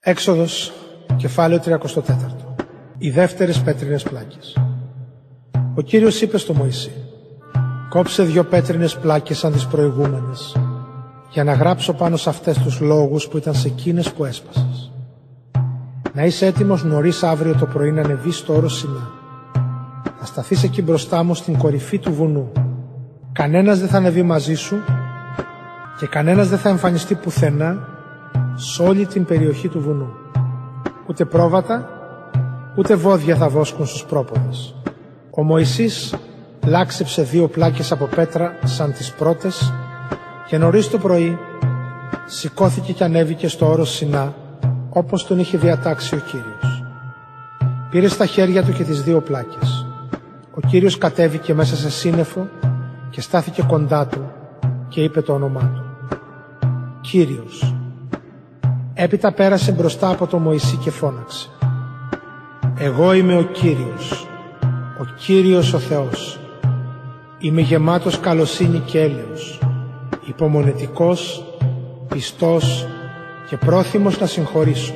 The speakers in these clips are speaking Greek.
Έξοδος, κεφάλαιο 34. Οι δεύτερες πέτρινες πλάκες. Ο Κύριος είπε στο Μωυσή: «Κόψε 2 πέτρινες πλάκες σαν τις προηγούμενες, για να γράψω πάνω σε αυτές τους λόγους που ήταν σε εκείνες που έσπασες. Να είσαι έτοιμος νωρίς αύριο το πρωί να ανεβείς στο όρος Σινά. Θα σταθείς εκεί μπροστά μου στην κορυφή του βουνού. Κανένας δεν θα ανεβεί μαζί σου και κανένας δεν θα εμφανιστεί πουθενά σε όλη την περιοχή του βουνού. Ούτε πρόβατα, ούτε βόδια θα βόσκουν στους πρόποδες». Ο Μωυσής λάξεψε 2 πλάκες από πέτρα σαν τις πρώτες και νωρίς το πρωί σηκώθηκε και ανέβηκε στο όρος Σινά, όπως τον είχε διατάξει ο Κύριος. Πήρε στα χέρια του και τις 2 πλάκες. Ο Κύριος κατέβηκε μέσα σε σύννεφο και στάθηκε κοντά του και είπε το όνομά του: «Κύριος». Έπειτα πέρασε μπροστά από τον Μωυσή και φώναξε: «Εγώ είμαι ο Κύριος, ο Κύριος ο Θεός. Είμαι γεμάτος καλοσύνη και έλεος, υπομονετικός, πιστός και πρόθυμος να συγχωρήσω.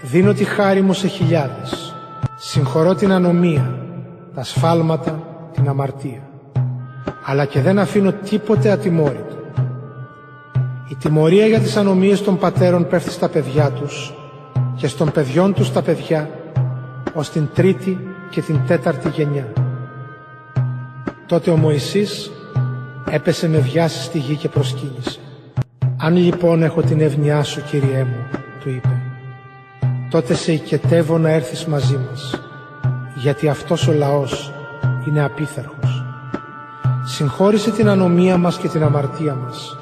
Δίνω τη χάρη μου σε χιλιάδες. Συγχωρώ την ανομία, τα σφάλματα, την αμαρτία. Αλλά και δεν αφήνω τίποτε ατιμόρυτο. Η τιμωρία για τις ανομίες των πατέρων πέφτει στα παιδιά τους και στον παιδιών τους τα παιδιά, ως την 3η και την 4η γενιά». Τότε ο Μωυσής έπεσε με βιάσεις στη γη και προσκύνησε. «Αν λοιπόν έχω την εύνοιά σου, Κύριέ μου», του είπε, «τότε σε οικετεύω να έρθεις μαζί μας, γιατί αυτός ο λαός είναι απίθαρχος. Συγχώρησε την ανομία μας και την αμαρτία μας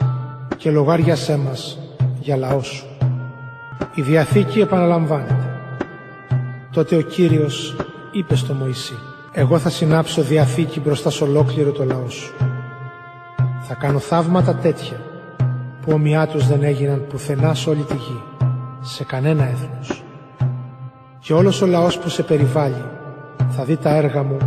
και λογάριασέ μας για λαό σου». Η Διαθήκη επαναλαμβάνεται. Τότε ο Κύριος είπε στο Μωυσή: «Εγώ θα συνάψω διαθήκη μπροστά σε ολόκληρο το λαό σου. Θα κάνω θαύματα τέτοια που ομοιά τους δεν έγιναν πουθενά σε όλη τη γη, σε κανένα έθνος. Και όλος ο λαός που σε περιβάλλει θα δει τα έργα μου,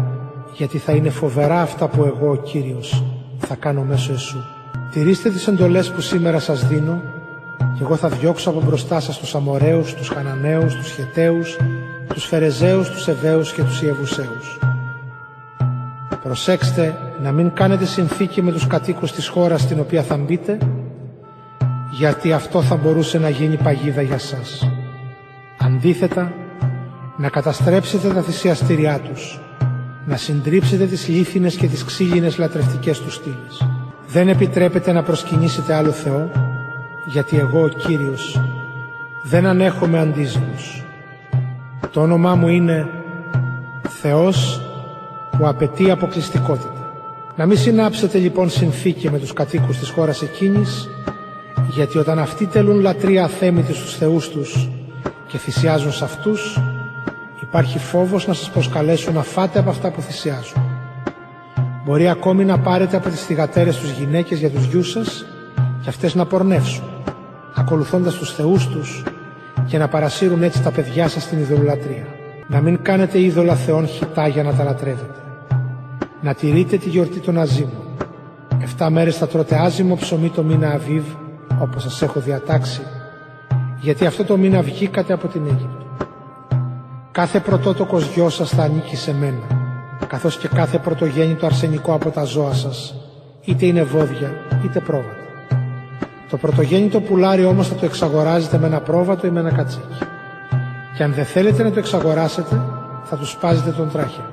γιατί θα είναι φοβερά αυτά που εγώ, ο Κύριος, θα κάνω μέσω εσού. Τηρήστε τις εντολές που σήμερα σας δίνω, και εγώ θα διώξω από μπροστά σας τους Αμοραίους, τους Χαναναίους, τους Χεταίους, τους Φερεζαίους, τους Εβαίους και τους Ιεβουσαίους. Προσέξτε να μην κάνετε συνθήκη με τους κατοίκους της χώρας στην οποία θα μπείτε, γιατί αυτό θα μπορούσε να γίνει παγίδα για σας. Αντίθετα, να καταστρέψετε τα θυσιαστήριά τους, να συντρίψετε τις λίθινες και τις ξύλινες λατρευτικές τους στήλες. Δεν επιτρέπετε να προσκυνήσετε άλλο Θεό, γιατί εγώ, ο Κύριος, δεν ανέχομαι αντίζηλους. Το όνομά μου είναι Θεός που απαιτεί αποκλειστικότητα. Να μην συνάψετε λοιπόν συνθήκη με τους κατοίκους της χώρας εκείνης, γιατί όταν αυτοί τελούν λατρεία αθέμητη στους θεούς τους και θυσιάζουν σε αυτούς, υπάρχει φόβος να σας προσκαλέσουν να φάτε από αυτά που θυσιάζουν. Μπορεί ακόμη να πάρετε από τις θυγατέρες τους γυναίκες για τους γιους σας και αυτές να πορνεύσουν, ακολουθώντας τους θεούς τους, και να παρασύρουν έτσι τα παιδιά σας στην ειδωλολατρία. Να μην κάνετε είδωλα θεών χιτά για να τα λατρεύετε. Να τηρείτε τη γιορτή των αζύμων. 7 μέρες θα τρώτε άζυμο ψωμί το μήνα Αβίβ, όπως σας έχω διατάξει, γιατί αυτό το μήνα βγήκατε από την Αίγυπτο. Κάθε πρωτότοκος γιος σας θα ανήκει σε μένα, καθώς και κάθε πρωτογέννητο αρσενικό από τα ζώα σας, είτε είναι βόδια είτε πρόβατα. Το πρωτογέννητο πουλάρι όμως θα το εξαγοράζετε με ένα πρόβατο ή με ένα κατσίκι. Και αν δεν θέλετε να το εξαγοράσετε, θα του σπάζετε τον τράχυλο.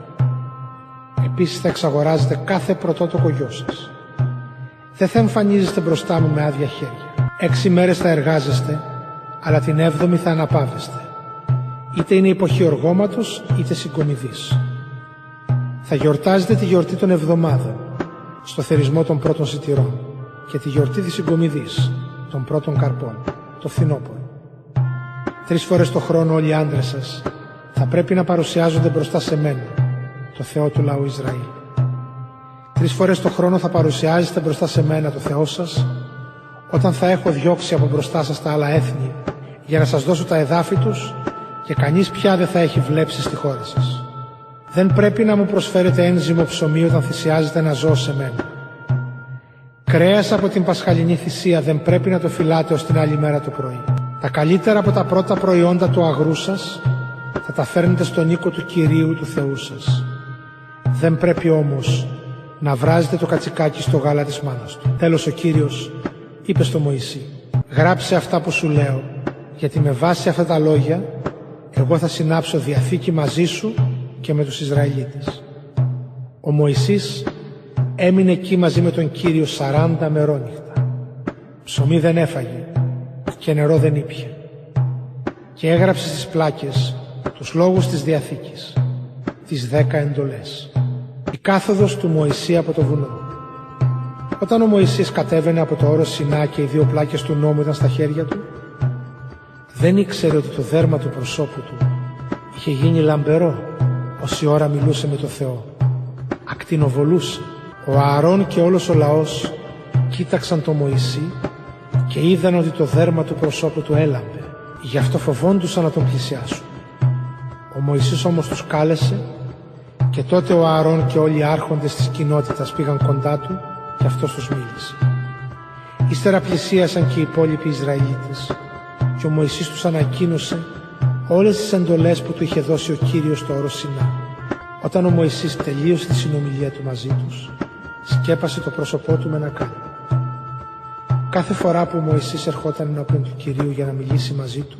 Επίσης θα εξαγοράζετε κάθε πρωτότοκο γιο σας. Δεν θα εμφανίζεστε μπροστά μου με άδεια χέρια. 6 μέρες θα εργάζεστε, αλλά την 7η θα αναπαύεστε. Είτε είναι εποχή οργώματος, είτε συγκομιδής. Θα γιορτάζετε τη γιορτή των εβδομάδων, στο θερισμό των πρώτων σιτηρών, και τη γιορτή της συγκομιδής, των πρώτων καρπών, το φθινόπωρο. 3 φορές το χρόνο όλοι οι άντρες σας θα πρέπει να παρουσιάζονται μπροστά σε μένα, το Θεό του λαού Ισραήλ. 3 φορές το χρόνο θα παρουσιάζεστε μπροστά σε μένα, το Θεό σας, όταν θα έχω διώξει από μπροστά σας τα άλλα έθνη, για να σας δώσω τα εδάφη τους, και κανείς πια δεν θα έχει βλέψει στη χώρα σας. Δεν πρέπει να μου προσφέρετε ένζυμο ψωμί όταν θυσιάζετε ένα ζώο σε μένα. Κρέας από την πασχαλινή θυσία δεν πρέπει να το φυλάτε ως την άλλη μέρα το πρωί. Τα καλύτερα από τα πρώτα προϊόντα του αγρού σας θα τα φέρνετε στον οίκο του Κυρίου του Θεού σας. Δεν πρέπει όμως να βράζετε το κατσικάκι στο γάλα της μάνας του. Τέλος ο Κύριος είπε στο Μωυσή: γράψε αυτά που σου λέω, γιατί με βάση αυτά τα λόγια εγώ θα συνάψω διαθήκη μαζί σου και με τους Ισραηλίτες. Ο Μωυσής έμεινε εκεί μαζί με τον Κύριο 40 μερόνυχτα. Ψωμί δεν έφαγε και νερό δεν ήπιε. Και έγραψε στις πλάκες τους λόγους της Διαθήκης, τις 10 εντολές. Η κάθοδος του Μωυσή από το βουνό. Όταν ο Μωυσής κατέβαινε από το όρος Σινά και οι 2 πλάκες του νόμου ήταν στα χέρια του, δεν ήξερε ότι το δέρμα του προσώπου του είχε γίνει λαμπερό όση ώρα μιλούσε με το Θεό. Ακτινοβολούσε. Ο Ααρών και όλος ο λαός κοίταξαν τον Μωυσή και είδαν ότι το δέρμα του προσώπου του έλαμπε. Γι' αυτό φοβόντουσαν να τον πλησιάσουν. Ο Μωυσής όμως τους κάλεσε και τότε ο Ααρών και όλοι οι άρχοντες της κοινότητας πήγαν κοντά του και αυτός τους μίλησε. Ύστερα πλησίασαν και οι υπόλοιποι Ισραηλίτες και ο Μωυσής τους ανακοίνωσε όλες τις εντολές που του είχε δώσει ο Κύριος στο όρος Σινά. Όταν ο Μωυσής τελείωσε τη συνομιλία του μαζί τους, σκέπασε το πρόσωπό του με ένα κάλυμα. Κάθε φορά που ο Μωυσής ερχόταν ενώπιον του Κυρίου για να μιλήσει μαζί του,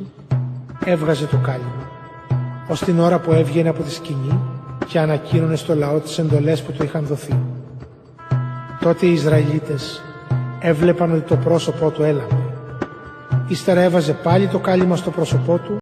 έβγαζε το κάλυμα, ως την ώρα που έβγαινε από τη σκηνή και ανακοίνωνε στο λαό τις εντολές που του είχαν δοθεί. Τότε οι Ισραηλίτες έβλεπαν ότι το πρόσωπό του έλαμπε. Ύστερα έβαζε πάλι το κάλυμα στο πρόσωπό του